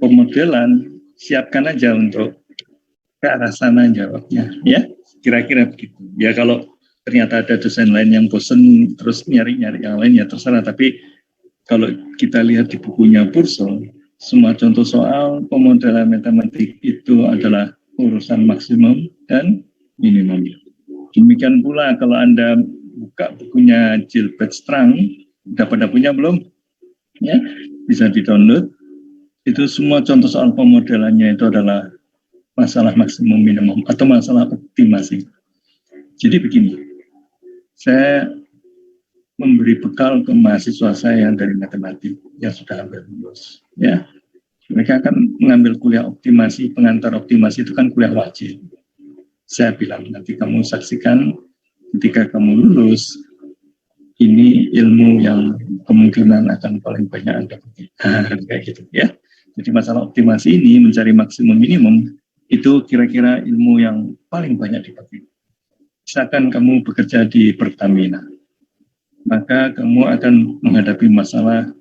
pemodelan, siapkan aja untuk ke arah sana jawabnya, ya kira-kira begitu. Ya kalau ternyata ada dosen lain yang bosen terus nyari-nyari yang lain ya terserah. Tapi kalau kita lihat di bukunya Purcell, semua contoh soal pemodelan matematik itu adalah urusan maksimum dan minimum. Demikian pula kalau Anda buka bukunya Gilbert Strang, udah pada punya belum? Ya, bisa di-download. Itu semua contoh soal pemodelannya itu adalah masalah maksimum minimum atau masalah optimasi. Jadi begini, saya memberi bekal ke mahasiswa saya yang dari matematik yang sudah hampir lulus. Ya, mereka akan mengambil kuliah optimasi, pengantar optimasi itu kan kuliah wajib. Saya bilang nanti kamu saksikan ketika kamu lulus, ini ilmu yang kemungkinan akan paling banyak Anda pakai. Kayak gitu ya. Jadi masalah optimasi ini mencari maksimum minimum itu kira-kira ilmu yang paling banyak dipakai. Misalkan kamu bekerja di Pertamina, maka kamu akan menghadapi masalah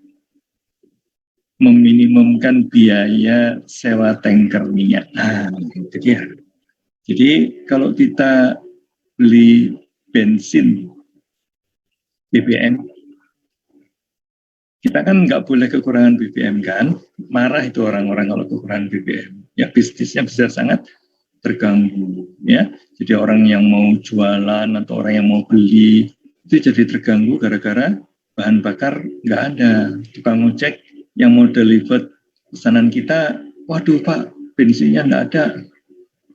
meminimumkan biaya sewa tanker minyak. Itu dia. Jadi kalau kita beli bensin BBM, kita kan nggak boleh kekurangan BBM kan, marah itu orang-orang kalau kekurangan BBM. Ya bisnisnya bisa sangat terganggu ya. Jadi orang yang mau jualan atau orang yang mau beli itu jadi terganggu gara-gara bahan bakar nggak ada. Tukang ojek yang mau deliver pesanan kita, waduh Pak, bensinnya nggak ada.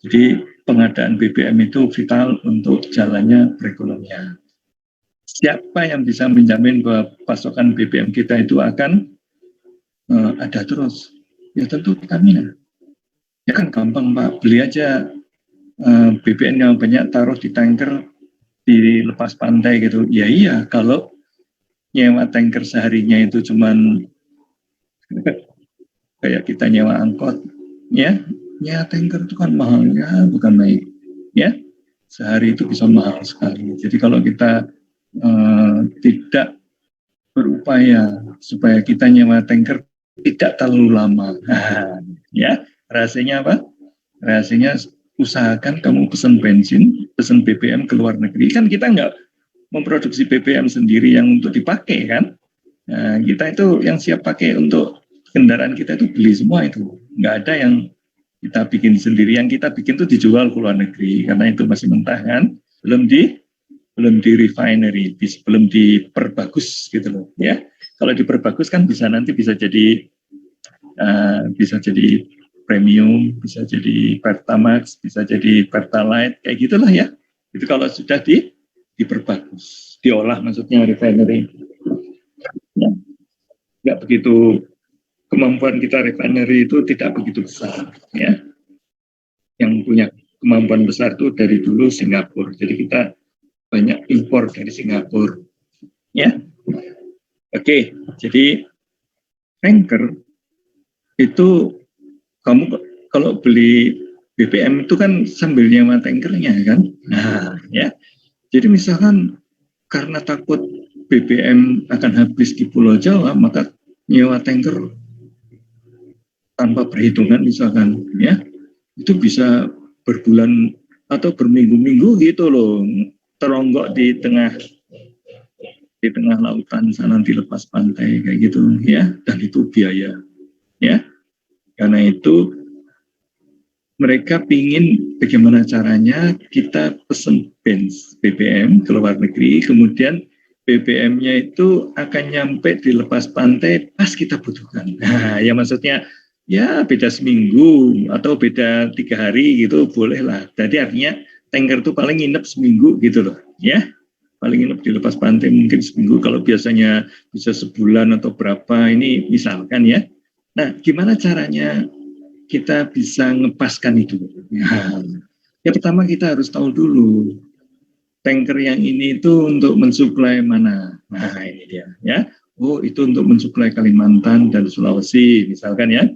Jadi pengadaan BBM itu vital untuk jalannya perekonomian. Siapa yang bisa menjamin bahwa pasokan BBM kita itu akan ada terus? Ya tentu Pertamina. Ya kan gampang Pak, beli aja BBM yang banyak taruh di tanker di lepas pantai gitu. Ya iya, kalau nyewa tanker seharinya itu cuman kayak kita nyewa angkot, ya tanker itu kan mahal ya, bukan main. Ya, sehari itu bisa mahal sekali. Jadi kalau kita tidak berupaya supaya kita nyewa tanker tidak terlalu lama. Ya, rahasianya apa? Rahasianya usahakan kamu pesan bensin, pesan BBM ke luar negeri. Kan kita nggak memproduksi BBM sendiri yang untuk dipakai kan? Nah, kita itu yang siap pakai untuk kendaraan kita itu beli semua itu. Nggak ada yang kita bikin sendiri. Yang kita bikin itu dijual ke luar negeri karena itu masih mentah kan? Belum di refinery, belum diperbagus gitu loh ya. Kalau diperbagus kan nanti bisa jadi premium, bisa jadi Pertamax, bisa jadi Pertalite kayak gitulah ya. Itu kalau sudah diperbagus, diolah maksudnya refinery. Ya. Nggak begitu, kemampuan kita refinery itu tidak begitu besar ya. Yang punya kemampuan besar itu dari dulu Singapura. Jadi kita banyak impor dari Singapura. Ya. Oke, jadi tanker itu kamu kalau beli BBM itu kan sambil nyewa tankernya kan. Nah, ya. Jadi misalkan karena takut BBM akan habis di Pulau Jawa, maka nyewa tanker tanpa perhitungan misalkan ya. Itu bisa berbulan atau berminggu-minggu gitu loh. Teronggok di tengah lautan sana di lepas pantai kayak gitu ya, dan itu biaya ya. Karena itu mereka pingin bagaimana caranya kita pesen BBM ke luar negeri, kemudian BBM-nya itu akan nyampe di lepas pantai pas kita butuhkan. Nah, ya maksudnya ya beda seminggu atau beda 3 hari gitu boleh lah. Jadi artinya tanker itu paling nginep seminggu gitu loh ya, paling nginep di lepas pantai mungkin seminggu, kalau biasanya bisa sebulan atau berapa, ini misalkan ya. Nah, gimana caranya kita bisa ngepaskan itu? Ya pertama kita harus tahu dulu tanker yang ini itu untuk mensuplai mana. Nah ini dia ya. Oh itu untuk mensuplai Kalimantan dan Sulawesi misalkan ya.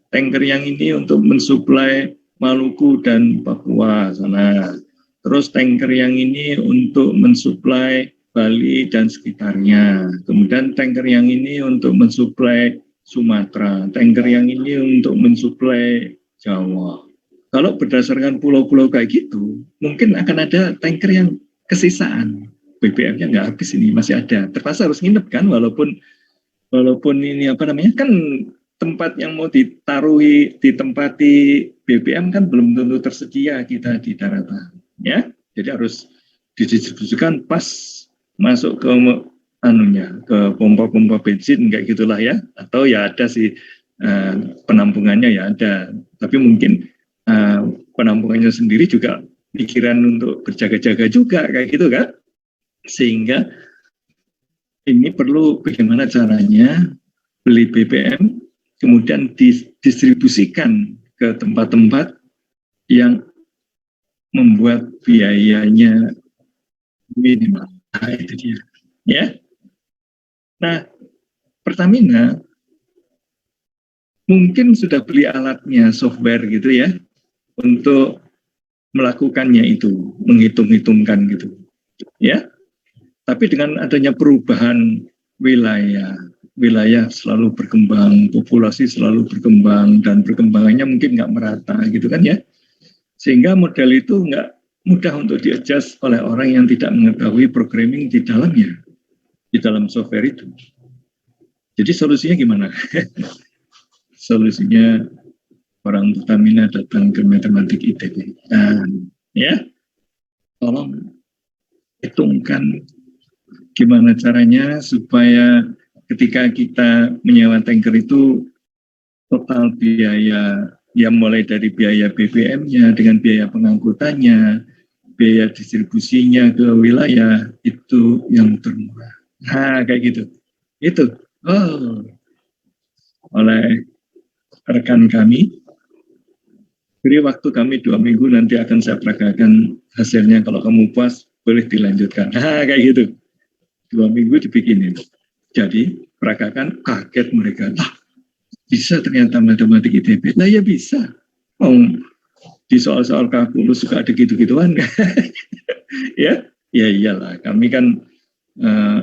Tanker yang ini untuk mensuplai Maluku dan Papua sana. Terus tanker yang ini untuk mensuplai Bali dan sekitarnya. Kemudian tanker yang ini untuk mensuplai Sumatera, tanker yang ini untuk mensuplai Jawa. Kalau berdasarkan pulau-pulau kayak gitu, mungkin akan ada tanker yang kesisaan. BBM-nya nggak habis ini, masih ada. Terpaksa harus nginep kan, walaupun ini apa namanya, kan tempat yang mau ditempati BBM kan belum tentu tersedia kita di daratan. Ya, jadi harus didistribusikan pas masuk ke ke pompa-pompa bensin kayak gitulah ya, atau ya ada sih penampungannya ya ada, tapi mungkin penampungannya sendiri juga pikiran untuk berjaga-jaga juga kayak gitu kan, sehingga ini perlu bagaimana caranya beli BBM kemudian didistribusikan ke tempat-tempat yang membuat biayanya minimal. Nah, itu dia ya. Nah, Pertamina mungkin sudah beli alatnya, software gitu ya, untuk melakukannya itu, menghitung-hitungkan gitu. Ya, tapi dengan adanya perubahan wilayah selalu berkembang, populasi selalu berkembang, dan perkembangannya mungkin nggak merata gitu kan ya. Sehingga model itu nggak mudah untuk di-adjust oleh orang yang tidak mengetahui programming di dalamnya, di dalam software itu. Jadi solusinya gimana? Solusinya orang Pertamina datang ke matematik ITB. Ya, tolong hitungkan gimana caranya supaya ketika kita menyewa tanker itu total biaya yang mulai dari biaya BBM-nya dengan biaya pengangkutannya, biaya distribusinya ke wilayah itu yang termurah. Nah, kayak gitu. Itu. Oleh rekan kami, beri waktu kami 2 minggu, nanti akan saya peragakan hasilnya. Kalau kamu puas, boleh dilanjutkan. Nah, kayak gitu. 2 minggu dibikinin. Jadi, peragakan, kaget mereka. Bisa ternyata matematik ITB. Nah, ya bisa. Di soal-soal kalkulus juga ada gitu-gituan. Ya iyalah. Kami kan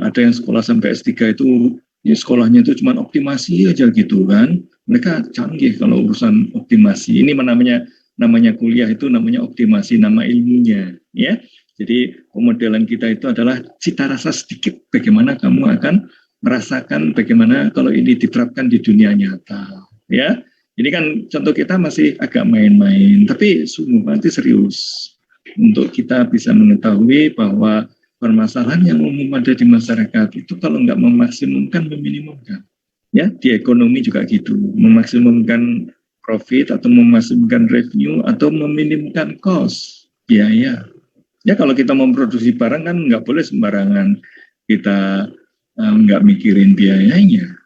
ada yang sekolah sampai S3 itu, ya sekolahnya itu cuma optimasi aja gitu kan. Mereka canggih kalau urusan optimasi. Ini namanya kuliah itu namanya optimasi, nama ilmunya ya. Jadi pemodelan kita itu adalah cita rasa sedikit bagaimana kamu akan merasakan bagaimana kalau ini diterapkan di dunia nyata ya. Ini kan contoh kita masih agak main-main, tapi sungguh nanti serius untuk kita bisa mengetahui bahwa permasalahan yang umum ada di masyarakat itu kalau nggak memaksimumkan, meminimumkan. Ya, di ekonomi juga gitu, memaksimumkan profit atau memaksimumkan revenue atau meminimumkan cost, biaya. Ya, kalau kita memproduksi barang kan nggak boleh sembarangan kita nggak mikirin biayanya.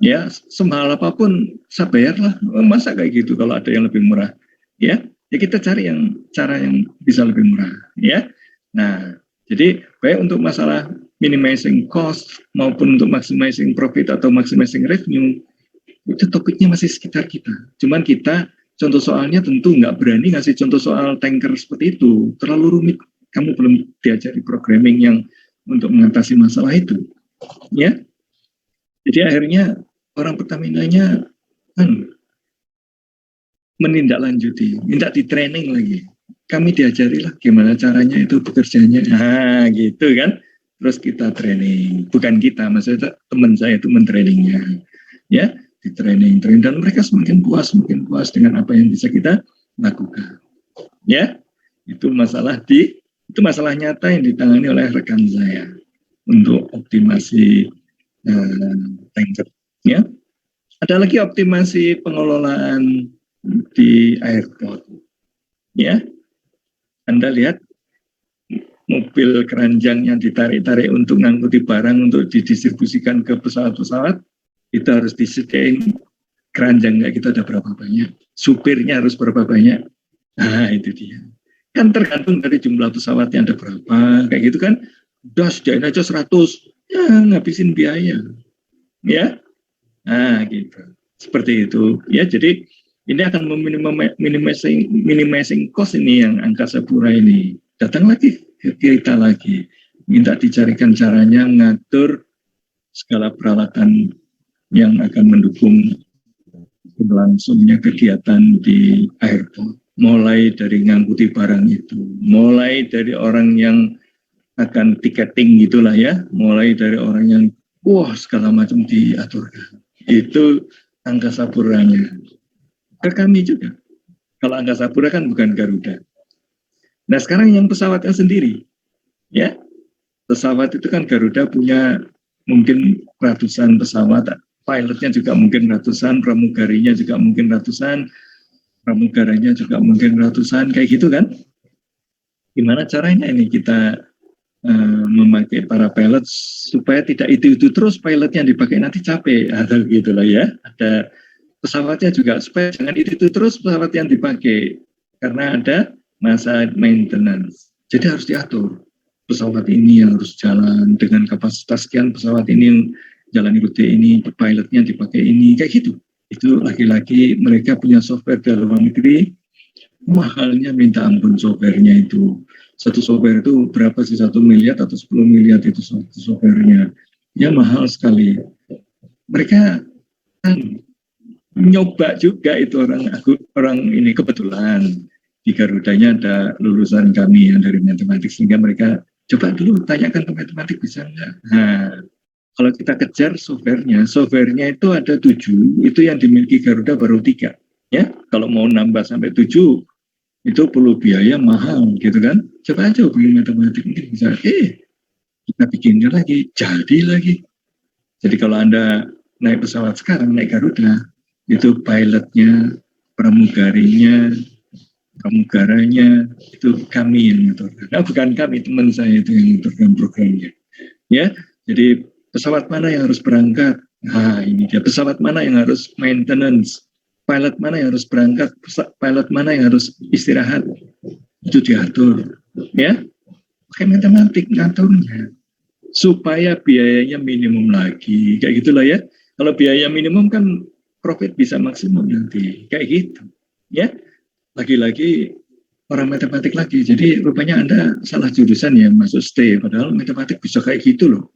Ya, semahal apapun saya bayarlah. Masa kayak gitu kalau ada yang lebih murah? Ya kita cari cara yang bisa lebih murah. Ya, nah jadi baik untuk masalah minimizing cost maupun untuk maximizing profit atau maximizing revenue, itu topiknya masih sekitar kita. Cuman kita contoh soalnya tentu nggak berani ngasih contoh soal tanker seperti itu, terlalu rumit. Kamu belum diajari programming yang untuk mengatasi masalah itu, ya. Jadi akhirnya orang Pertamina-nya menindaklanjuti, minta di training lagi. Kami diajari lah gimana caranya itu bekerjanya. Nah, gitu kan. Terus kita training, bukan kita, maksudnya teman saya itu mentrainingnya. Ya, di training dan mereka semakin puas dengan apa yang bisa kita lakukan. Ya, itu masalah nyata yang ditangani oleh rekan saya untuk optimasi tanker. Ya, ada lagi optimasi pengelolaan di airport. Ya, Anda lihat mobil keranjang yang ditarik-tarik untuk ngangkuti barang untuk didistribusikan ke pesawat-pesawat, itu harus disediain keranjang kayak kita ada berapa banyak, supirnya harus berapa banyak. Nah, itu dia. Kan tergantung dari jumlah pesawat yang ada berapa, kayak gitu kan. Udah sediain aja 100, ya ngabisin biaya. Ya, nah gitu. Seperti itu. Ya, jadi ini akan minimizing cost ini yang Angkasa Pura ini. Datang lagi, kita lagi. Minta dicarikan caranya ngatur segala peralatan yang akan mendukung berlangsungnya kegiatan di airport. Mulai dari ngangkuti barang itu, mulai dari orang yang akan tiketing gitulah ya, mulai dari orang yang segala macam diaturkan. Itu Angkasa Puranya. Ke kami juga. Kalau Angkasa Pura kan bukan Garuda. Nah sekarang yang pesawatnya sendiri, ya pesawat itu kan Garuda punya mungkin ratusan pesawat, pilotnya juga mungkin ratusan, pramugarinya juga mungkin ratusan, pramugaranya juga mungkin ratusan, kayak gitu kan? Gimana caranya ini kita memakai para pilot supaya tidak itu terus pilotnya dipakai nanti capek atau gitulah ya. Ada pesawatnya juga supaya jangan itu terus pesawat yang dipakai karena ada masa maintenance. Jadi harus diatur. Pesawat ini yang harus jalan dengan kapasitas sekian, pesawat ini jalan rute ini, pilotnya dipakai ini, kayak gitu. Itu lagi-lagi mereka punya software dari luar negeri, mahalnya minta ampun softwarenya itu. Satu software itu berapa sih, 1 miliar atau 10 miliar itu satu softwarenya. Ya mahal sekali. Mereka kan nyoba juga itu orang ini kebetulan di Garudanya ada lulusan kami yang dari matematik sehingga mereka coba dulu tanyakan ke matematik bisa nggak. Nah, kalau kita kejar softwarenya itu ada 7, itu yang dimiliki Garuda baru 3. Ya, kalau mau nambah sampai 7 itu perlu biaya mahal gitu kan. Coba aja hubungi matematik mungkin bisa. Kita bikinnya lagi, jadi lagi. Jadi kalau Anda naik pesawat sekarang, naik Garuda, itu pilotnya, pramugaranya itu kami yang mengaturkan. Nah, bukan kami, teman saya itu yang mengaturkan programnya. Ya, jadi pesawat mana yang harus berangkat? Nah, ini dia pesawat mana yang harus maintenance? Pilot mana yang harus berangkat? Pilot mana yang harus istirahat? Itu diatur, ya. Pakai matematik ngaturnya supaya biayanya minimum lagi, kayak gitulah ya. Kalau biaya minimum kan profit bisa maksimum nanti, kayak gitu, ya. Lagi-lagi orang matematik lagi. Jadi rupanya Anda salah jurusan ya masuk ST, padahal matematik bisa kayak gitu loh.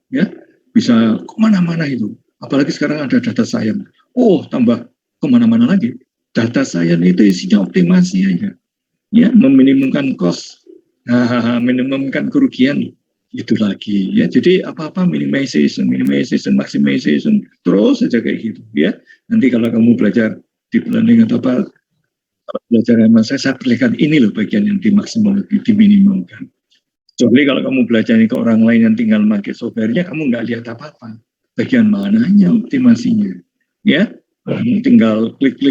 Ya, bisa kemana-mana itu. Apalagi sekarang ada data science. Tambah kemana-mana lagi. Data science itu isinya optimasi aja. Ya, meminimumkan cost, minimumkan kerugian. Itu lagi. Ya, jadi apa-apa minimization, maximization, terus saja kayak gitu. Ya, nanti kalau kamu belajar deep learning atau apa, belajar sama saya perlihatkan ini loh bagian yang dimaksimalkan, diminimumkan. Kecuali kalau kamu belajar ke orang lain yang tinggal pakai softwarenya, kamu nggak lihat apa-apa. Bagian mananya optimasinya, ya? Tinggal klik,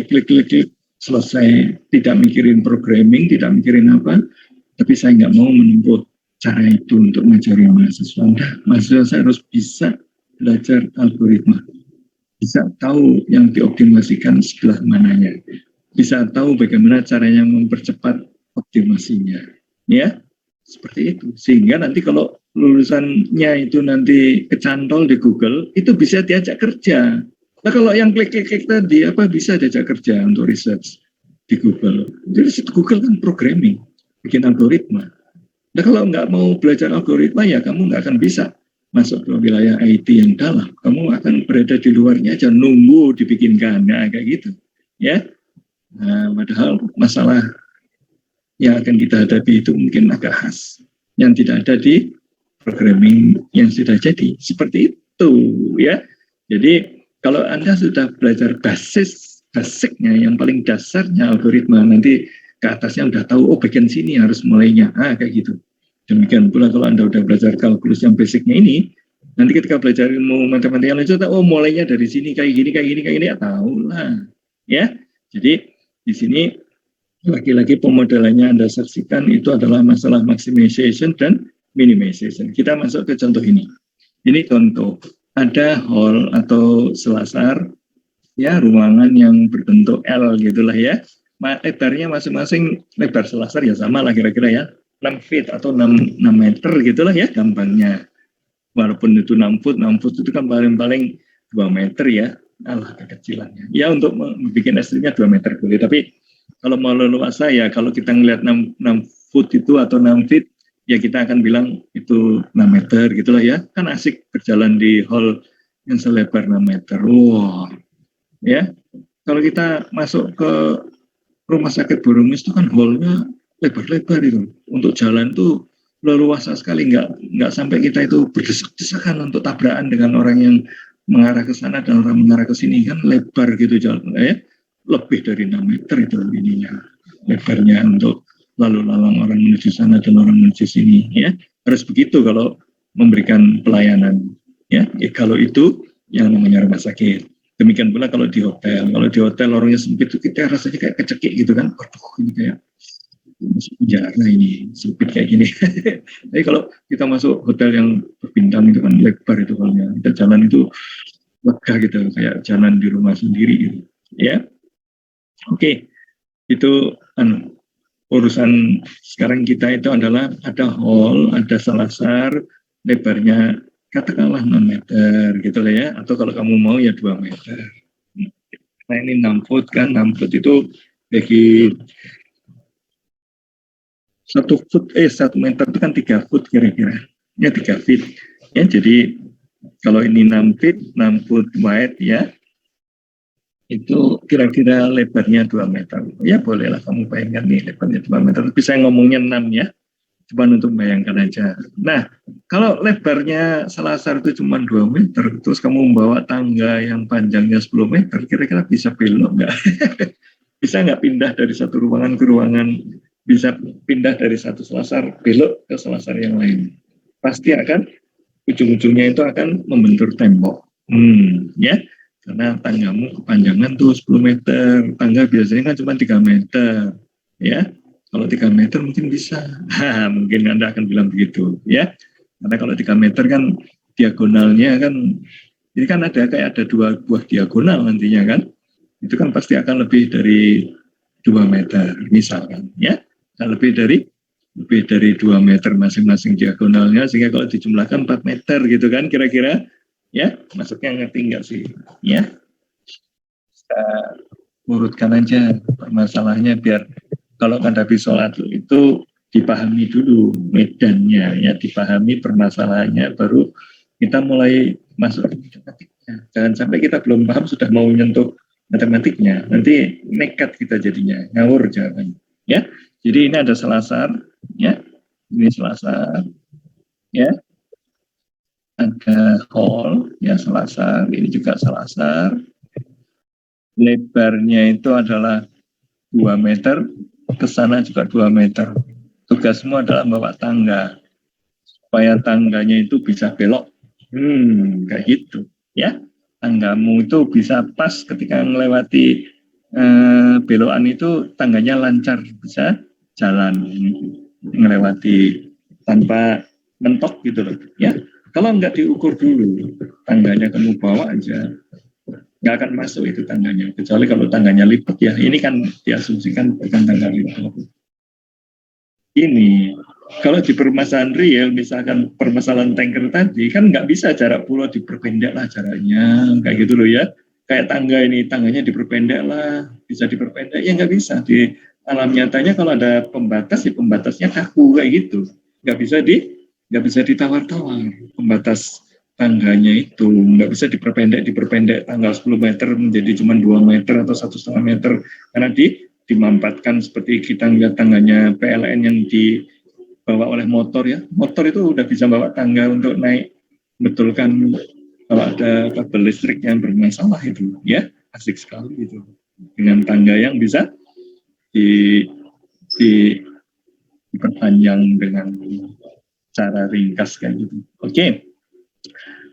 selesai. Tidak mikirin programming, tidak mikirin apa. Tapi saya nggak mau menempuh cara itu untuk mengajari mahasiswa. Mahasiswa saya harus bisa belajar algoritma, bisa tahu yang dioptimasikan sebelah mananya, bisa tahu bagaimana caranya mempercepat optimasinya, ya seperti itu. Sehingga nanti kalau lulusannya itu nanti kecantol di Google, itu bisa diajak kerja. Nah kalau yang klik tadi bisa diajak kerja untuk research di Google. Jadi Google kan programming, bikin algoritma. Nah kalau nggak mau belajar algoritma ya kamu nggak akan bisa masuk ke wilayah IT yang dalam. Kamu akan berada di luarnya aja nunggu dibikinkan, kayak gitu, ya. Nah, padahal masalah yang akan kita hadapi itu mungkin agak khas, yang tidak ada di programming yang sudah jadi. Seperti itu, ya. Jadi kalau Anda sudah belajar basicnya, yang paling dasarnya algoritma, nanti ke atasnya udah tahu, bagian sini harus mulainya, kayak gitu. Demikian pula kalau Anda udah belajar kalkulus yang basicnya ini, nanti ketika belajar ilmu matematika lanjut, mulainya dari sini, kayak gini, ya tahu lah, ya. Jadi di sini lagi-lagi pemodelannya Anda saksikan itu adalah masalah maximization dan minimization. Kita masuk ke contoh ini. Ini contoh, ada hall atau selasar, ya ruangan yang berbentuk L gitulah ya. Lebarnya masing-masing lebar selasar ya sama lah kira-kira ya, 6 feet atau 6 meter gitulah ya gampangnya. Walaupun itu 6 foot itu kan paling-paling 2 meter ya. Allah kekecilannya. Ya untuk membuat ekstrimnya 2 meter boleh, tapi kalau mau leluasa ya kalau kita ngelihat 6 foot itu atau 6 feet ya kita akan bilang itu 6 meter gitulah ya. Kan asik berjalan di hall yang selebar 6 meter. Wah, ya. Kalau kita masuk ke rumah sakit Boromis itu kan hallnya lebar-lebar itu. Untuk jalan tuh leluasa sekali, nggak sampai kita itu berdesak-desakan untuk tabrakan dengan orang yang mengarah ke sana dan orang mengarah ke sini, kan lebar gitu jalan, lebih dari 6 meter itu ininya lebarnya untuk lalu lalang orang menuju sana dan orang menuju sini, ya harus begitu kalau memberikan pelayanan, ya kalau itu yang namanya rumah sakit. Demikian pula kalau di hotel. Kalau di hotel lorongnya sempit itu kita rasanya kayak kecekik gitu kan. Waduh, ini kayak masuk penjara ini, sempit kayak gini. Tapi kalau kita masuk hotel yang berbintang itu kan lebar itu halnya. Kita jalan itu lega gitu, kayak jalan di rumah sendiri gitu. Ya, oke. Itu urusan sekarang kita itu adalah ada hall, ada selasar, lebarnya katakanlah 6 meter gitu lah ya, atau kalau kamu mau ya 2 meter. Nah ini 6 foot kan, 6 foot itu bagi 1 meter itu kan 3 foot kira-kira, ya 3 feet. Ya jadi kalau ini 6 feet, 6 foot wide ya, itu kira-kira lebarnya 2 meter. Ya bolehlah kamu bayangkan nih lebarnya 2 meter, tapi saya ngomongnya 6 ya. Cuma untuk bayangkan aja. Nah, kalau lebarnya selasar itu cuma 2 meter, terus kamu membawa tangga yang panjangnya 10 meter, kira-kira bisa belok nggak? Bisa nggak pindah dari satu ruangan ke ruangan, bisa pindah dari satu selasar, belok ke selasar yang lain. Pasti akan, ujung-ujungnya itu akan membentur tembok. Ya, karena tanggamu kepanjangan tuh 10 meter, tangga biasanya kan cuma 3 meter. Ya, kalau 3 meter mungkin bisa. Mungkin Anda akan bilang begitu, ya. Karena kalau 3 meter kan diagonalnya kan, ini kan ada 2 buah diagonal nantinya kan. Itu kan pasti akan lebih dari 2 meter, misalkan, ya. Nah, lebih dari 2 meter masing-masing diagonalnya, sehingga kalau dijumlahkan 4 meter gitu kan kira-kira, ya. Masuknya ngerti nggak sih? Ya. Kita urutkan aja masalahnya biar kalau menghadapi sholat itu dipahami dulu medannya, ya dipahami permasalahannya, baru kita mulai masuk ke matematiknya. Jangan sampai kita belum paham sudah mau menyentuh matematiknya, nanti nekat kita jadinya, ngawur jangan. Ya, jadi ini ada selasar, ya, ini selasar, ya, ada hall, ya selasar, ini juga selasar. Lebarnya itu adalah 2 meter, ke sana juga 2 meter. Tugasmu adalah bawa tangga, supaya tangganya itu bisa belok. Kayak gitu. Ya, tanggamu itu bisa pas ketika melewati belokan itu, tangganya lancar, bisa jalan, melewati tanpa mentok gitu loh. Ya, kalau nggak diukur dulu, tangganya kamu bawa aja, nggak akan masuk itu tangganya, kecuali kalau tangganya lipat ya. Ini kan diasumsikan bukan tangga lipat. Ini kalau di permasalahan real, misalkan permasalahan tanker tadi, kan nggak bisa jarak pulau diperpendek lah jaraknya, kayak gitu loh ya. Kayak tangga ini, tangganya diperpendek lah, bisa diperpendek, ya nggak bisa. Di alam nyatanya kalau ada pembatas, ya pembatasnya kaku kayak gitu. Nggak bisa ditawar-tawar pembatas tangganya itu, nggak bisa diperpendek tanggal 10 meter menjadi cuma 2 meter atau 1,5 meter, karena dimampatkan seperti kita lihat tangganya PLN yang dibawa oleh motor ya. Motor itu udah bisa bawa tangga untuk naik, betulkan kalau ada kabel listrik yang bermasalah itu, ya asik sekali itu dengan tangga yang bisa di, di diperpanjang dengan cara ringkas kayak gitu. Oke.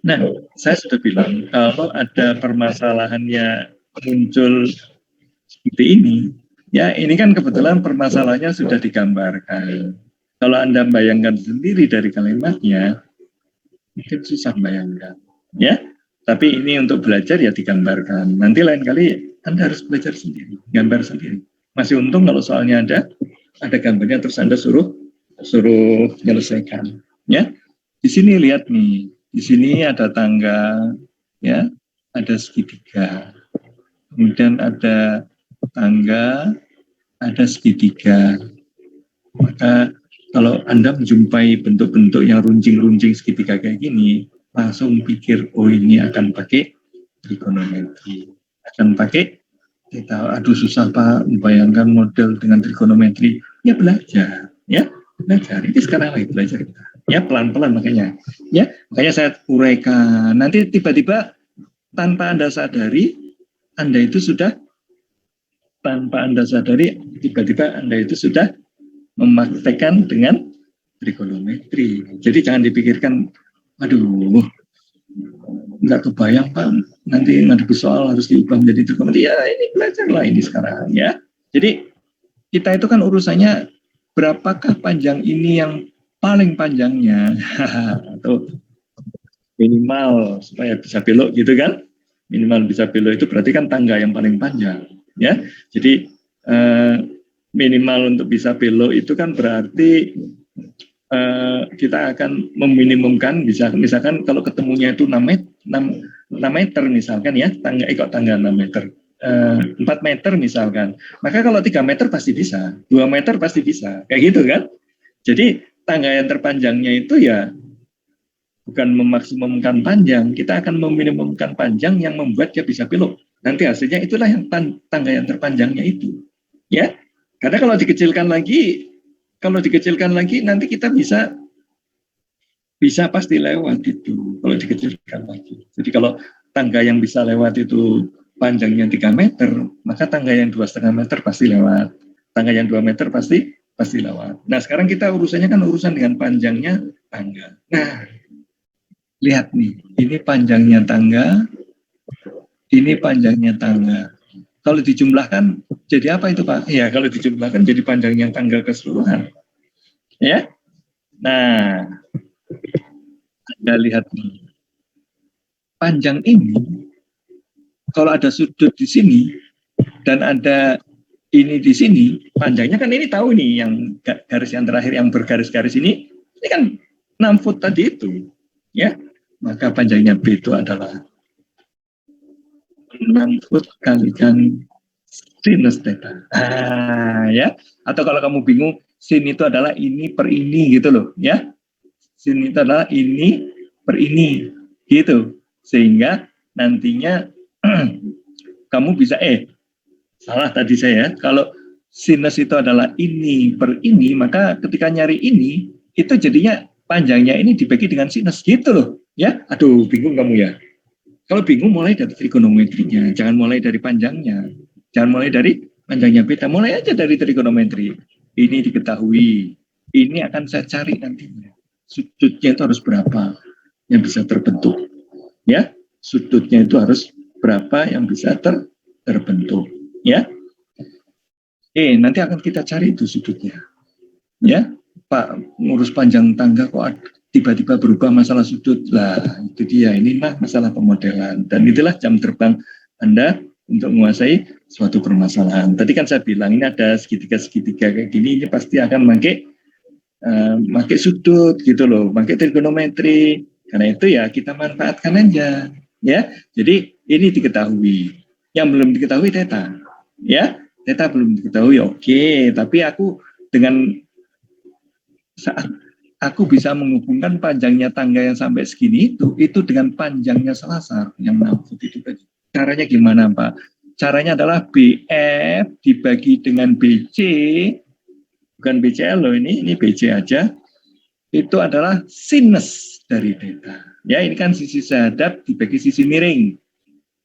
Nah, saya sudah bilang kalau ada permasalahannya muncul seperti ini, ya ini kan kebetulan permasalahannya sudah digambarkan. Kalau Anda bayangkan sendiri dari kalimatnya, mungkin susah bayangkan, ya. Tapi ini untuk belajar ya digambarkan. Nanti lain kali Anda harus belajar sendiri, gambar sendiri. Masih untung kalau soalnya ada gambarnya terus Anda suruh menyelesaikan, ya. Di sini lihat nih. Di sini ada tangga, ya, ada segitiga. Kemudian ada tangga, ada segitiga. Maka kalau Anda menjumpai bentuk-bentuk yang runcing-runcing segitiga kayak gini, langsung pikir, oh ini akan pakai trigonometri, akan pakai kita, aduh susah Pak membayangkan model dengan trigonometri. Ya belajar, ya belajar. Ini sekarang lagi belajar kita. Ya pelan-pelan makanya. Ya makanya saya uraikan. Nanti tiba-tiba tanpa Anda sadari, Anda itu sudah tanpa Anda sadari, tiba-tiba Anda itu sudah memakaikan dengan trigonometri. Jadi jangan dipikirkan, aduh, nggak kebayang Pak, nanti ngadepi soal harus diubah menjadi trigonometri. Ya ini belajarlah ini sekarang ya. Jadi kita itu kan urusannya berapakah panjang ini yang paling panjangnya atau minimal supaya bisa belok gitu kan. Minimal bisa belok itu berarti kan tangga yang paling panjang ya. Jadi minimal untuk bisa belok itu kan berarti kita akan meminimumkan, misalkan kalau ketemunya itu 6 meter misalkan ya, tangga 6 meter, 4 meter misalkan, maka kalau 3 meter pasti bisa, 2 meter pasti bisa, kayak gitu kan. Jadi tangga yang terpanjangnya itu ya bukan memaksimumkan panjang, kita akan meminimumkan panjang yang membuat dia bisa belok. Nanti hasilnya itulah yang tangga yang terpanjangnya itu. Ya, karena kalau dikecilkan lagi nanti kita bisa pasti lewat itu kalau dikecilkan lagi. Jadi kalau tangga yang bisa lewat itu panjangnya 3 meter, maka tangga yang 2,5 meter pasti lewat. Tangga yang 2 meter pasti lewat. Nah, sekarang kita urusannya kan urusan dengan panjangnya tangga. Nah, lihat nih, ini panjangnya tangga, ini panjangnya tangga. Kalau dijumlahkan jadi apa itu Pak? Ya kalau dijumlahkan jadi panjangnya tangga keseluruhan. Ya. Nah, Anda lihat nih. Panjang ini kalau ada sudut di sini dan ada ini di sini, panjangnya kan ini tahu nih yang garis yang terakhir yang bergaris-garis ini kan 6 foot tadi itu. Ya. Maka panjangnya B itu adalah 6 foot kalikan sinus theta. Ya. Atau kalau kamu bingung, sin itu adalah ini per ini gitu loh, ya. Sin itu adalah ini per ini, gitu. Sehingga nantinya kamu bisa, salah tadi saya, kalau sinus itu adalah ini per ini, maka ketika nyari ini, itu jadinya panjangnya ini dibagi dengan sinus, gitu loh, ya. Aduh, bingung kamu ya. Kalau bingung mulai dari trigonometrinya, jangan mulai dari panjangnya. Jangan mulai dari panjangnya beta, mulai aja dari trigonometri. Ini diketahui, ini akan saya cari nantinya. Sudutnya itu harus berapa yang bisa terbentuk. Ya, sudutnya itu harus berapa yang bisa terbentuk. Ya, nanti akan kita cari itu sudutnya. Ya, Pak, ngurus panjang tangga kok tiba-tiba berubah masalah sudut lah, itu dia, inilah masalah pemodelan dan itulah jam terbang Anda untuk menguasai suatu permasalahan. Tadi kan saya bilang ini ada segitiga kayak gini, ini pasti akan pakai sudut gitu loh, pakai trigonometri. Karena itu ya kita manfaatkan aja, ya. Jadi ini diketahui, yang belum diketahui theta, ya. Theta belum diketahui, oke. Tapi aku dengan saat aku bisa menghubungkan panjangnya tangga yang sampai segini itu dengan panjangnya selasar yang 6 foot itu tadi. Caranya gimana Pak? Caranya adalah BF dibagi dengan BC, bukan BCL loh ini BC aja, itu adalah sinus dari theta. Ya ini kan sisi sehadap dibagi sisi miring.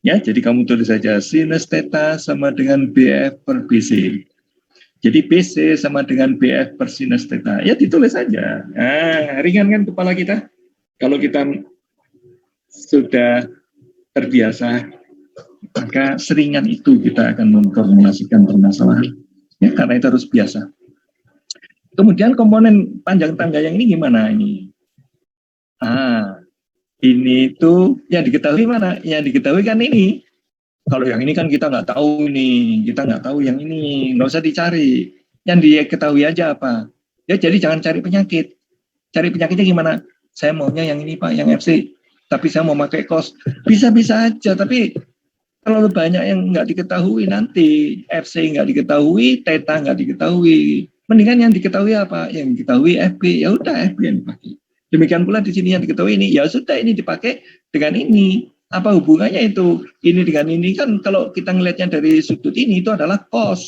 Ya jadi kamu tulis saja sinus theta sama dengan BF per BC. Jadi BC sama dengan BF per sinus theta. Ya ditulis saja. Nah, ringan kan kepala kita? Kalau kita sudah terbiasa, maka seringan itu kita akan memformulasikan permasalahan. Ya, karena itu harus biasa. Kemudian komponen panjang tangga yang ini gimana ini? Ini itu yang diketahui mana? Yang diketahui kan ini. Kalau yang ini kan kita nggak tahu nih, kita nggak tahu yang ini, nggak usah dicari. Yang diketahui aja apa? Ya jadi jangan cari penyakit. Cari penyakitnya gimana? Saya maunya yang ini Pak, yang FC. Tapi saya mau pakai cos. Bisa-bisa aja, tapi terlalu banyak yang nggak diketahui nanti. FC nggak diketahui, theta nggak diketahui. Mendingan yang diketahui apa? Yang diketahui FB. Ya udah FB yang dipakai. Demikian pula di sini yang diketahui ini, ya sudah ini dipakai dengan ini. Apa hubungannya itu? Ini dengan ini kan kalau kita ngelihatnya dari sudut ini itu adalah cos.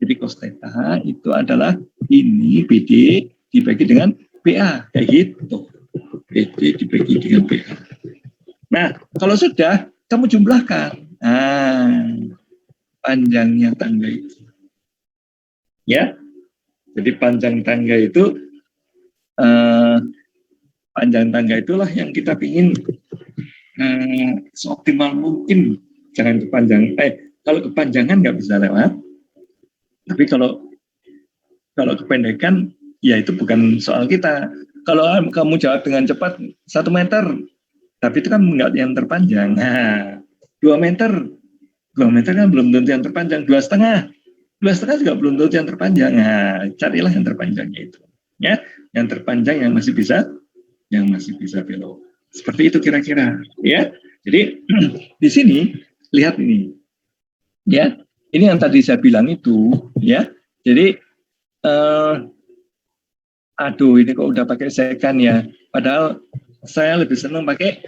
Jadi cos theta itu adalah ini BD dibagi dengan BA kayak gitu. BD dibagi dengan BA. Nah, kalau sudah kamu jumlahkan. Nah, panjangnya tangga itu. Ya. Jadi panjang tangga itu panjang tangga itulah yang kita ingin seoptimal mungkin. Jangan kepanjang. Kalau kepanjangan nggak bisa lewat. Tapi kalau kependekan, ya itu bukan soal kita. Kalau kamu jawab dengan cepat 1 meter, tapi itu kan nggak yang terpanjang. Nah, 2 meter kan belum tentu yang terpanjang. 2,5 juga belum tentu yang terpanjang. Nah, carilah yang terpanjangnya itu. Ya, yang terpanjang yang masih bisa belok. Seperti itu kira-kira. Ya, jadi di sini lihat ini. Ya, ini yang tadi saya bilang itu. Ya, jadi aduh ini kok udah pakai second ya. Padahal saya lebih senang pakai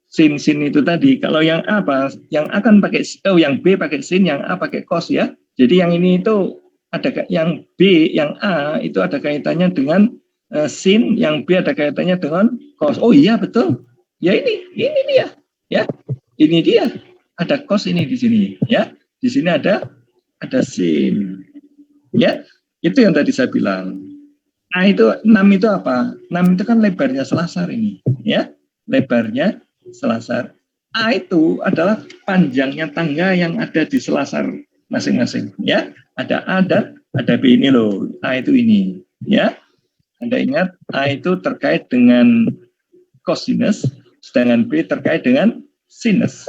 sin itu tadi. Kalau yang A apa? Yang A kan pakai yang B pakai sin, yang A pakai cos ya. Jadi yang ini itu ada yang B, yang A itu ada kaitannya dengan sin, yang B ada kaitannya dengan cos. Oh iya betul. Ya ini dia. Ya. Ini dia. Ada cos ini di sini ya. Di sini ada sin. Ya. Itu yang tadi saya bilang. Nah, itu 6 itu apa? 6 itu kan lebarnya selasar ini, ya. Lebarnya selasar. A itu adalah panjangnya tangga yang ada di selasar masing-masing, ya. Ada A dan ada B ini loh. A itu ini, ya. Anda ingat A itu terkait dengan cosinus, sedangkan B terkait dengan sinus.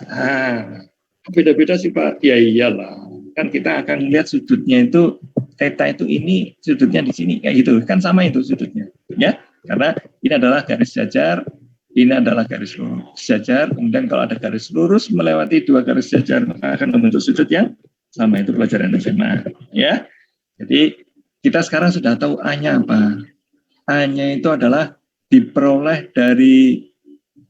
Beda-beda sih Pak. Ya iyalah. Kan kita akan lihat sudutnya itu theta itu ini sudutnya di sini kayak gitu kan sama itu sudutnya ya karena ini adalah garis jajar ini adalah garis lurus jajar kemudian kalau ada garis lurus melewati 2 garis jajar maka akan membentuk sudut yang sama itu pelajaran SMA ya jadi kita sekarang sudah tahu A-nya apa A-nya itu adalah diperoleh dari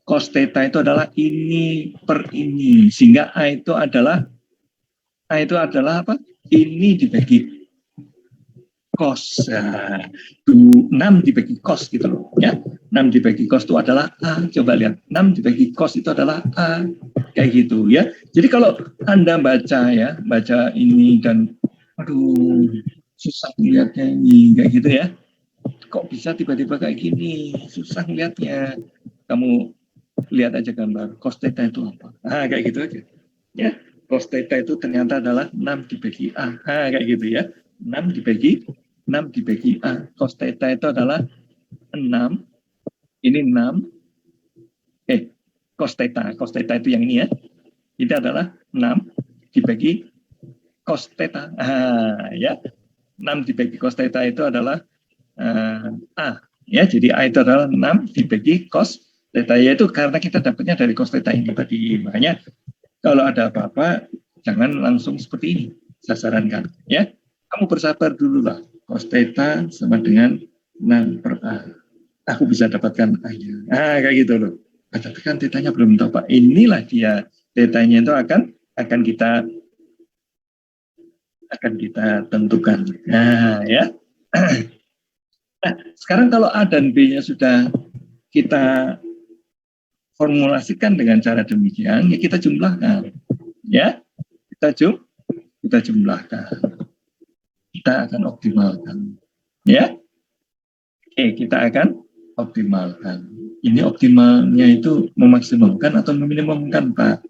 cos theta itu adalah ini per ini sehingga A itu adalah apa ini dibagi cos. Nah, 6 dibagi cos gitu loh ya. 6 dibagi cos itu adalah A. Coba lihat. 6 dibagi cos itu adalah A. Kayak gitu ya. Jadi kalau Anda baca ini dan aduh susah lihatnya ini kayak gitu ya. Kok bisa tiba-tiba kayak gini? Susah lihatnya. Kamu lihat aja gambar cos theta itu apa. Kayak gitu aja. Ya. Cos theta itu ternyata adalah 6 dibagi A. Kayak gitu ya. 6 dibagi A. Cos theta itu adalah 6. Ini 6. Cos theta itu yang ini ya. Ini adalah 6 dibagi cos theta. Ya. 6 dibagi cos theta itu adalah A. Ya, jadi A itu adalah 6 dibagi cos theta. Yaitu karena kita dapatnya dari cos theta ini tadi. Makanya kalau ada apa-apa jangan langsung seperti ini. Saya sarankan ya. Kamu bersabar dulu lah. Cos theta sama dengan 6 per A. Aku bisa dapatkan A-nya. Kayak gitu loh. Tapi kan tetanya belum tahu Pak. Inilah dia. Tetanya itu akan kita tentukan. Ya. Nah, sekarang kalau A dan B-nya sudah kita formulasikan dengan cara demikian, ya kita jumlahkan. Ya. Kita jumlahkan. Kita akan optimalkan. Ya. Oke, kita akan optimalkan. Ini optimalnya itu memaksimalkan atau meminimumkan, Pak?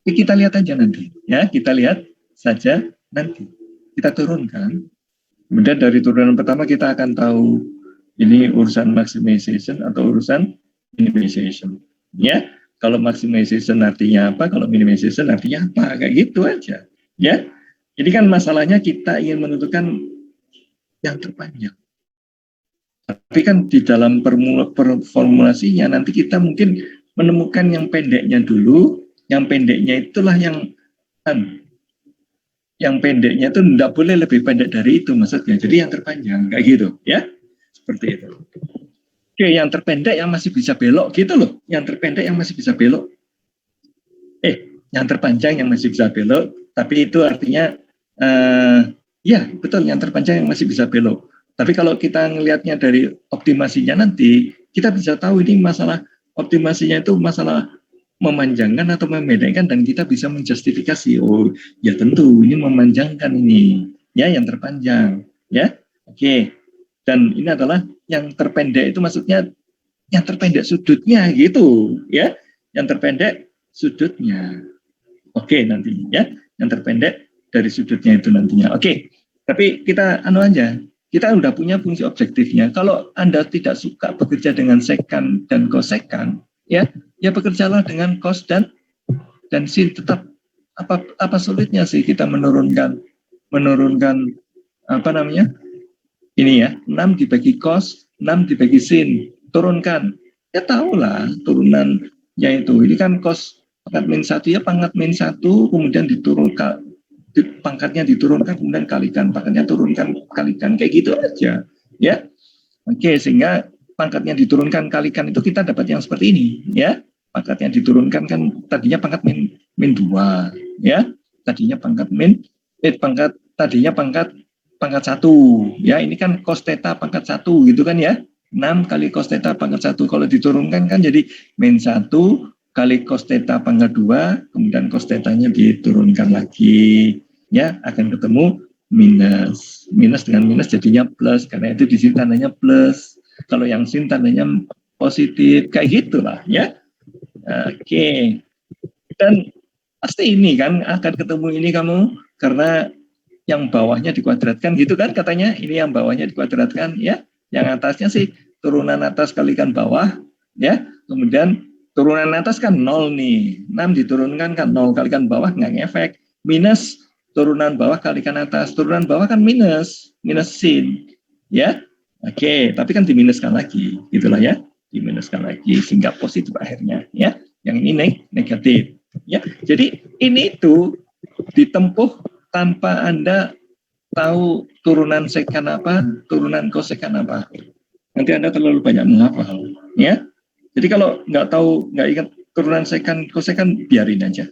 Kita lihat aja nanti. Ya, kita lihat saja nanti. Kita turunkan. Kemudian dari turunan pertama kita akan tahu ini urusan maximization atau urusan minimization. Ya, kalau maximization artinya apa? Kalau minimization artinya apa? Kayak gitu aja. Ya. Jadi kan masalahnya kita ingin menentukan yang terpanjang. Tapi kan di dalam formulasinya nanti kita mungkin menemukan yang pendeknya dulu. Yang pendeknya itulah yang pendeknya itu tidak boleh lebih pendek dari itu maksudnya. Jadi yang terpanjang kayak gitu ya. Seperti itu. Oke, yang terpendek yang masih bisa belok gitu loh. Yang terpendek yang masih bisa belok. Yang terpanjang yang masih bisa belok, tapi itu artinya ya betul, yang terpanjang yang masih bisa belok. Tapi kalau kita ngelihatnya dari optimasinya nanti, kita bisa tahu ini masalah optimasinya itu masalah memanjangkan atau memendekkan, dan kita bisa menjustifikasi. Oh, ya tentu ini memanjangkan ini, ya yang terpanjang, ya. Oke. Dan ini adalah yang terpendek itu maksudnya yang terpendek sudutnya gitu, ya. Yang terpendek sudutnya. Oke, nanti ya, yang terpendek dari sudutnya itu nantinya. Oke. Tapi kita aja. Kita udah punya fungsi objektifnya. Kalau Anda tidak suka bekerja dengan sekan dan kosekan, ya bekerjalah dengan cos dan sin. Tetap apa sulitnya sih kita menurunkan apa namanya? Ini ya, 6 dibagi cos, 6 dibagi sin. Turunkan. Ya tahulah turunannya itu. Ini kan cos pangkat min 1 ya, pangkat min 1 kemudian diturunkan, pangkatnya diturunkan, kemudian kalikan, pangkatnya turunkan, kalikan, kayak gitu aja, ya. Oke, sehingga pangkatnya diturunkan, kalikan itu kita dapat yang seperti ini, ya. Pangkatnya diturunkan kan tadinya pangkat min 2, ya. Tadinya pangkat tadinya pangkat 1, ya. Ini kan cos theta pangkat 1 gitu kan ya. 6 kali cos theta pangkat 1, kalau diturunkan kan jadi min 1 kali cos theta pangkat 2, kemudian cos theta-nya diturunkan lagi, ya, akan ketemu minus. Minus dengan minus jadinya plus, karena itu di sini tandanya plus. Kalau yang sin tandanya positif, kayak gitulah, ya. Oke. Dan pasti ini kan akan ketemu ini kamu, karena yang bawahnya dikuadratkan gitu kan katanya, ini yang bawahnya dikuadratkan, ya. Yang atasnya sih turunan atas kalikan bawah, ya. Kemudian turunan atas kan 0 nih, 6 diturunkan kan 0, kalikan bawah nggak ngefek. Minus turunan bawah kalikan atas, turunan bawah kan minus sin, ya. Oke, tapi kan diminuskan lagi, gitulah ya, diminuskan lagi sehingga positif akhirnya, ya. Yang ini negatif, ya. Jadi ini tuh ditempuh tanpa Anda tahu turunan sekan apa, turunan kosekan apa. Nanti Anda terlalu banyak menghafal, ya. Jadi kalau nggak tahu, nggak ingat turunan sekan kosekan, biarin aja.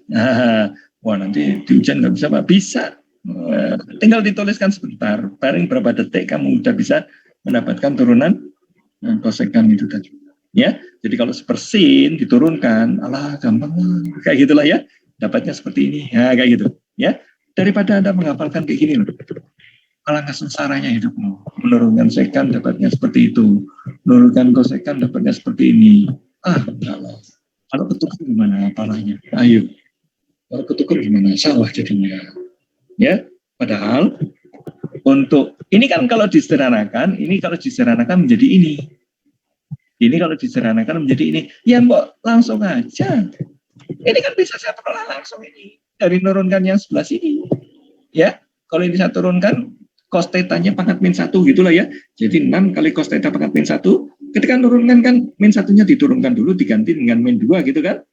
Wah, nanti di ujian nggak bisa, Pak. Bisa. Tinggal dituliskan sebentar. Paling berapa detik kamu udah bisa mendapatkan turunan kosekan itu tadi. Ya, jadi kalau sepersin diturunkan, alah gampang, kayak gitulah ya. Dapatnya seperti ini, ya kayak gitu. Ya, daripada Anda menghafalkan kayak gini loh. Alangkah sengsaranya hidupmu. Menurunkan sekan dapatnya seperti itu. Menurunkan kosekan dapatnya seperti ini. Kalau ketukar gimana apalanya? Ayo. Kalau ketukar gimana? Salah jadinya. Ya, padahal untuk ini kan kalau disederhanakan, menjadi ini. Ini kalau disederhanakan menjadi ini. Ya mbok langsung aja. Ini kan bisa saya peroleh langsung ini. Dari menurunkan yang sebelah sini. Ya, kalau ini saya turunkan, cos theta-nya pangkat min 1 gitulah ya. Jadi 6 kali cos theta pangkat min 1. Ketika turunkan kan min 1-nya diturunkan dulu, diganti dengan min 2 gitu kan.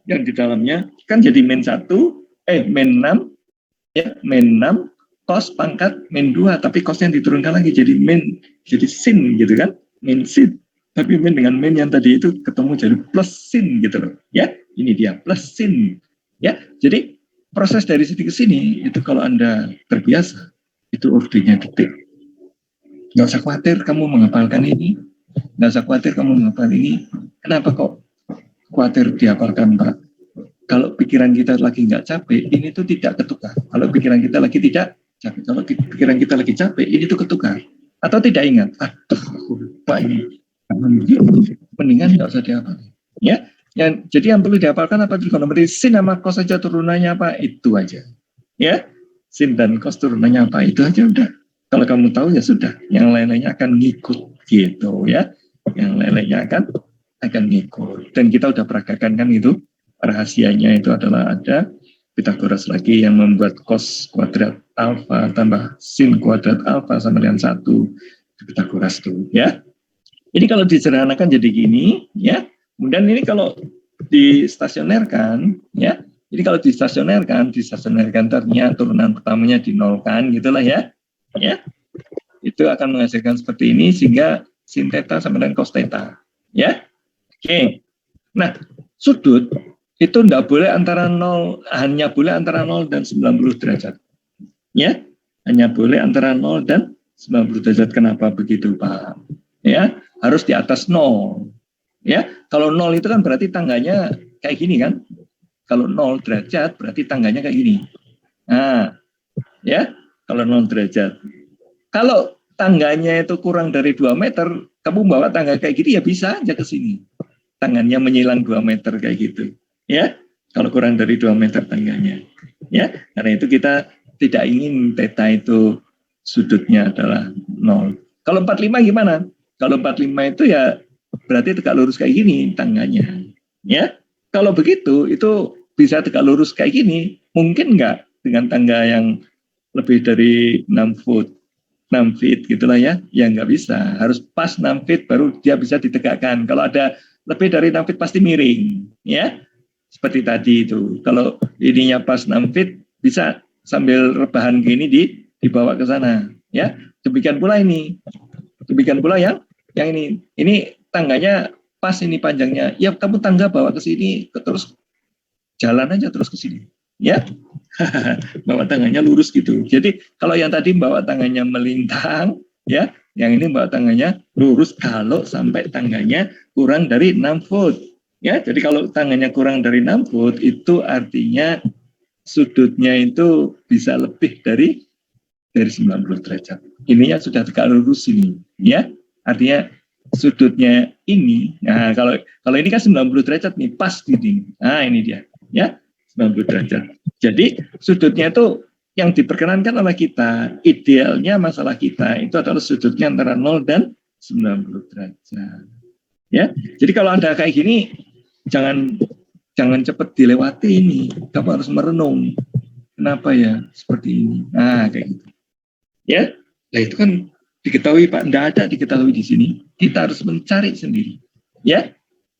Yang di dalamnya kan jadi min 6, ya, min 6 cos pangkat min 2, tapi cosnya diturunkan lagi jadi sin gitu kan. Min sin. Tapi min dengan min yang tadi itu ketemu jadi plus sin gitu loh. Ya, ini dia plus sin. Ya, jadi proses dari sini ke sini itu kalau Anda terbiasa, itu ordernya detik. Nggak usah khawatir kamu menghafalkan ini. Nggak usah khawatir kamu menghafal ini. Kenapa kok khawatir dihafalkan, Pak? Kalau pikiran kita lagi nggak capek, ini tuh tidak ketukar. Kalau pikiran kita lagi tidak capek, kalau pikiran kita lagi capek, ini tuh ketukar. Atau tidak ingat, aku lupa ini. Mendingan nggak usah dihafal. Ya, jadi yang perlu dihafalkan apa? Trigonometri sin sama cos saja, turunannya apa? Itu aja. Ya, sin dan cos turunannya apa? Itu aja udah. Kalau kamu tahu ya sudah. Yang lain-lainnya akan ngikut gitu ya. Yang lain-lainnya akan ngikut. Dan kita udah peragakan kan itu. Rahasianya itu adalah ada Pythagoras lagi yang membuat cos kuadrat alfa tambah sin kuadrat alfa sama dengan 1. Pythagoras itu ya. Ini kalau disederhanakan jadi gini ya. Kemudian ini kalau distasionerkan ya. Jadi kalau distasionerkan ternyata turunan pertamanya dinolkan gitulah ya. Ya. itu akan menghasilkan seperti ini sehingga sin theta sama dengan cos theta. Ya. Oke. Nah, sudut itu tidak boleh antara 0, hanya boleh antara 0 dan 90 derajat. Ya. Hanya boleh antara 0 dan 90 derajat. Kenapa begitu, Pak? Ya, harus di atas 0. Ya, kalau 0 itu kan berarti tangganya kayak gini kan? Kalau 0 derajat berarti tangganya kayak gini. Nah, ya, kalau 0 derajat. Kalau tangganya itu kurang dari 2 meter, kamu bawa tangga kayak gini ya bisa aja ke sini. Tangannya menyilang 2 meter kayak gitu. Ya, kalau kurang dari 2 meter tangganya. Ya, karena itu kita tidak ingin theta itu sudutnya adalah 0. Kalau 45 gimana? Kalau 45 itu ya berarti tegak lurus kayak gini tangganya. Ya, kalau begitu itu bisa tegak lurus kayak gini, mungkin nggak dengan tangga yang lebih dari 6 feet gitulah ya, ya nggak bisa, harus pas 6 feet baru dia bisa ditegakkan. Kalau ada lebih dari 6 feet pasti miring, ya seperti tadi itu. Kalau ininya pas 6 feet bisa sambil rebahan gini dibawa ke sana, ya. Demikian pula ini, demikian pula yang ini tangganya pas ini panjangnya, ya kamu tangga bawa ke sini terus jalan aja terus ke sini, ya. Bawa tangannya lurus gitu. Jadi kalau yang tadi bawa tangannya melintang, ya, yang ini bawa tangannya lurus kalau sampai tangganya kurang dari 6 foot. Ya, jadi kalau tangannya kurang dari 6 foot itu artinya sudutnya itu bisa lebih dari 90 derajat. Ininya sudah tegak lurus ini, ya. Artinya sudutnya ini, nah kalau ini kan 90 derajat nih, pas gini. Nah, ini dia, ya. 90 derajat. Jadi sudutnya itu yang diperkenankan oleh kita, idealnya masalah kita itu adalah sudutnya antara 0 dan 90 derajat. Ya. Jadi kalau Anda kayak gini jangan cepat dilewati ini. Kamu harus merenung. Kenapa ya seperti ini? Nah, kayak gitu. Ya. Nah, itu kan diketahui Pak, tidak ada diketahui di sini. Kita harus mencari sendiri. Ya.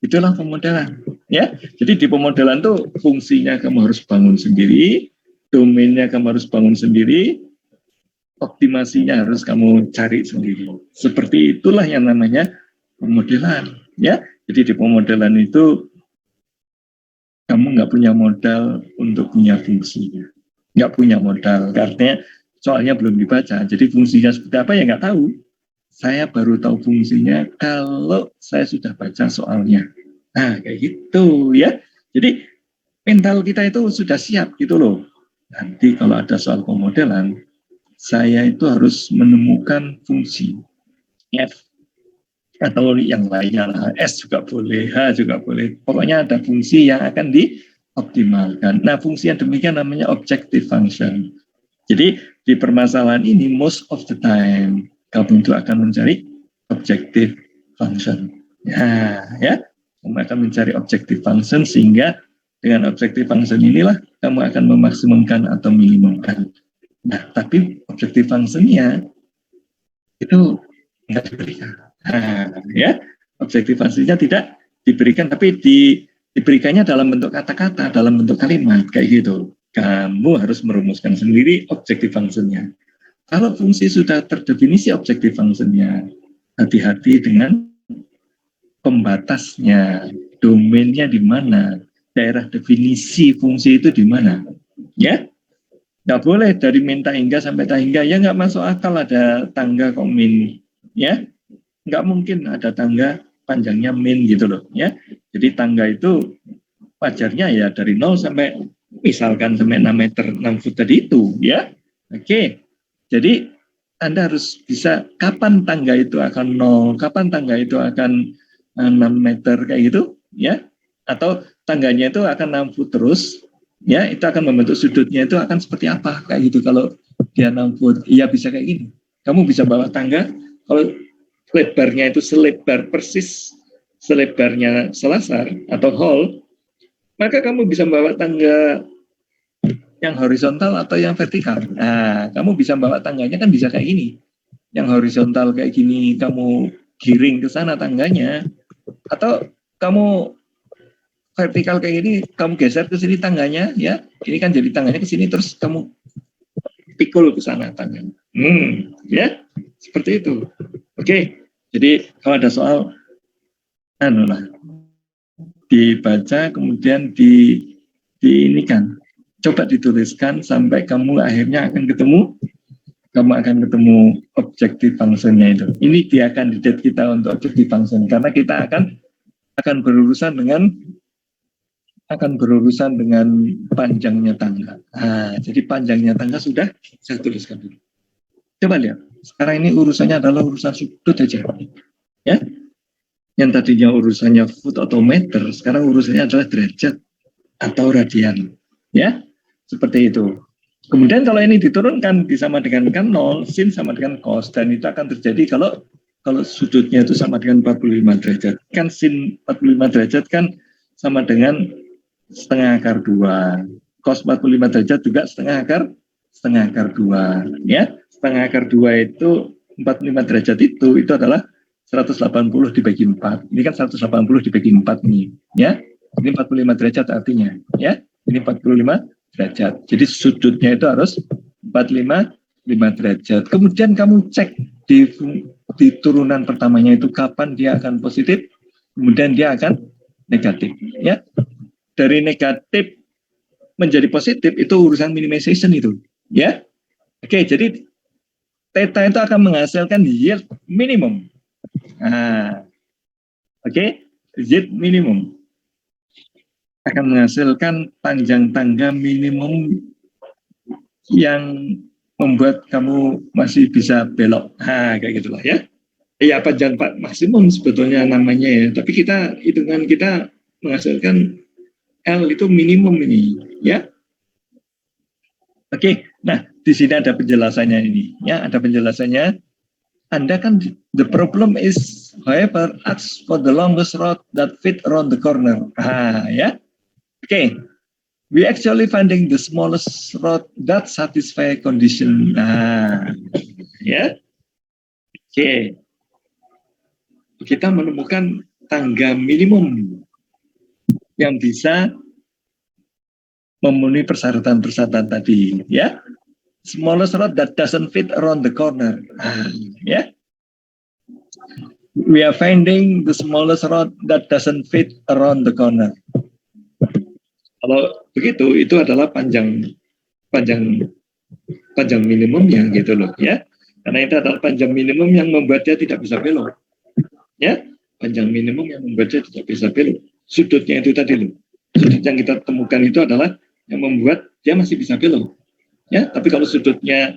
Itulah pemodelan, ya. Jadi di pemodelan tuh fungsinya kamu harus bangun sendiri, domainnya kamu harus bangun sendiri, optimasinya harus kamu cari sendiri. Seperti itulah yang namanya pemodelan, ya. Jadi di pemodelan itu kamu nggak punya modal untuk punya fungsinya, nggak punya modal, karena soalnya belum dibaca. Jadi fungsinya seperti apa ya nggak tahu. Saya baru tahu fungsinya kalau saya sudah baca soalnya. Nah, kayak gitu ya. Jadi mental kita itu sudah siap gitu loh. Nanti kalau ada soal pemodelan, saya itu harus menemukan fungsi F atau yang lainnya lah. S juga boleh, H juga boleh. Pokoknya ada fungsi yang akan dioptimalkan. Nah, fungsi yang demikian namanya objective function. Jadi di permasalahan ini most of the time kamu itu akan mencari objective function. Ya, kamu akan mencari objective function sehingga dengan objective function inilah kamu akan memaksimumkan atau minimumkan. Nah, tapi objective function-nya itu tidak diberikan. Ya, objective function-nya tidak diberikan, tapi diberikannya dalam bentuk kata-kata, dalam bentuk kalimat kayak gitu. Kamu harus merumuskan sendiri objective function-nya. Kalau fungsi sudah terdefinisi objective function-nya, hati-hati dengan pembatasnya, domainnya di mana, daerah definisi fungsi itu di mana, ya. Nggak boleh dari min tak hingga sampai tak hingga, ya nggak masuk akal ada tangga kok min, ya. Nggak mungkin ada tangga panjangnya min gitu loh, ya. Jadi tangga itu wajarnya ya dari 0 sampai misalkan sampai 6 meter, 6 foot tadi itu, ya. Oke. Jadi Anda harus bisa kapan tangga itu akan 0, kapan tangga itu akan 6 meter kayak gitu, ya. Atau tangganya itu akan 6 foot terus, ya, itu akan membentuk sudutnya itu akan seperti apa kayak gitu. Kalau dia 6 foot, iya bisa kayak gini. Kamu bisa bawa tangga, kalau lebarnya itu selebar persis selebarnya selasar atau hall, maka kamu bisa bawa tangga yang horizontal atau yang vertikal. Nah, kamu bisa bawa tangganya kan bisa kayak gini. Yang horizontal kayak gini, kamu giring ke sana tangganya, atau kamu vertikal kayak gini, kamu geser ke sini tangganya, ya. Ini kan jadi tangganya ke sini, terus kamu pikul ke sana tangganya. Ya, Seperti itu. Oke. Jadi kalau ada soal, dibaca kemudian diinikan. Coba dituliskan sampai kamu akhirnya akan ketemu objektif fungsinya itu. Ini dia kandidat kita untuk objektif function karena kita akan berurusan dengan panjangnya tangga. Nah, jadi panjangnya tangga sudah saya tuliskan dulu. Coba lihat. Sekarang ini urusannya adalah urusan sudut aja. Ya. Yang tadinya urusannya foot atau meter, sekarang urusannya adalah derajat atau radian. Ya. Seperti itu. Kemudian kalau ini diturunkan sama dengan kan 0, sin sama dengan cos, dan itu akan terjadi kalau sudutnya itu sama dengan 45 derajat. Kan sin 45 derajat kan sama dengan setengah akar 2. Cos 45 derajat juga setengah akar 2. Ya, setengah akar 2 itu 45 derajat itu adalah 180 dibagi 4. Ini kan 180 dibagi 4 nih. Ya, ini 45 derajat artinya. Ya, ini 45 derajat. Jadi sudutnya itu harus 45 derajat. Kemudian kamu cek di turunan pertamanya itu kapan dia akan positif, kemudian dia akan negatif. Ya, dari negatif menjadi positif itu urusan minimization itu. Ya, oke. Jadi theta itu akan menghasilkan yield minimum. Nah, oke, yield minimum akan menghasilkan panjang tangga minimum yang membuat kamu masih bisa belok. Nah, kayak gitulah ya. Iya, panjang maksimum sebetulnya namanya ya. Tapi hitungan kita menghasilkan L itu minimum ini, ya. Oke, nah di sini ada penjelasannya ini, ya, ada penjelasannya. Anda kan the problem is, however, ask for the longest road that fit around the corner. Ya. Oke, we actually finding the smallest road that satisfy condition. Ya. Oke. Kita menemukan tangga minimum yang bisa memenuhi persyaratan-persyaratan tadi, ya. Smallest road that doesn't fit around the corner. Ya. We are finding the smallest road that doesn't fit around the corner. Kalau begitu, itu adalah panjang minimumnya gitu loh, ya. Karena itu adalah panjang minimum yang membuat dia tidak bisa belok. Ya, panjang minimum yang membuat dia tidak bisa belok. Sudutnya itu tadi loh. Sudut yang kita temukan itu adalah yang membuat dia masih bisa belok. Ya, tapi kalau sudutnya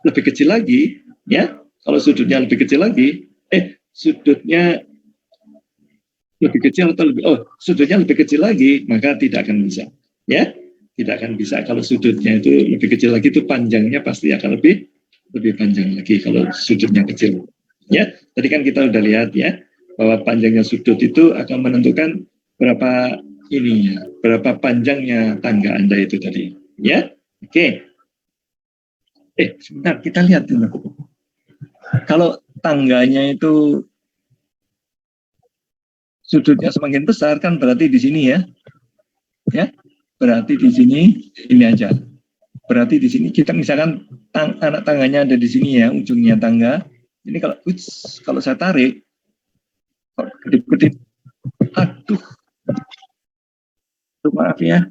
lebih kecil lagi, ya, kalau sudutnya lebih kecil lagi, sudutnya lebih kecil atau sudutnya lebih kecil lagi, maka tidak akan bisa. Ya, tidak akan bisa. Kalau sudutnya itu lebih kecil lagi, itu panjangnya pasti akan lebih panjang lagi kalau sudutnya kecil. Ya, tadi kan kita udah lihat ya bahwa panjangnya sudut itu akan menentukan berapa panjangnya tangga Anda itu tadi. Ya, oke. Sebentar, kita lihat dulu. Kalau tangganya itu sudutnya semakin besar kan berarti di sini ya. Ya, berarti di sini ini aja. Berarti di sini kita misalkan anak tangganya ada di sini ya, ujungnya tangga. Ini kalau saya tarik, kedip-kedip, aduh, maaf ya,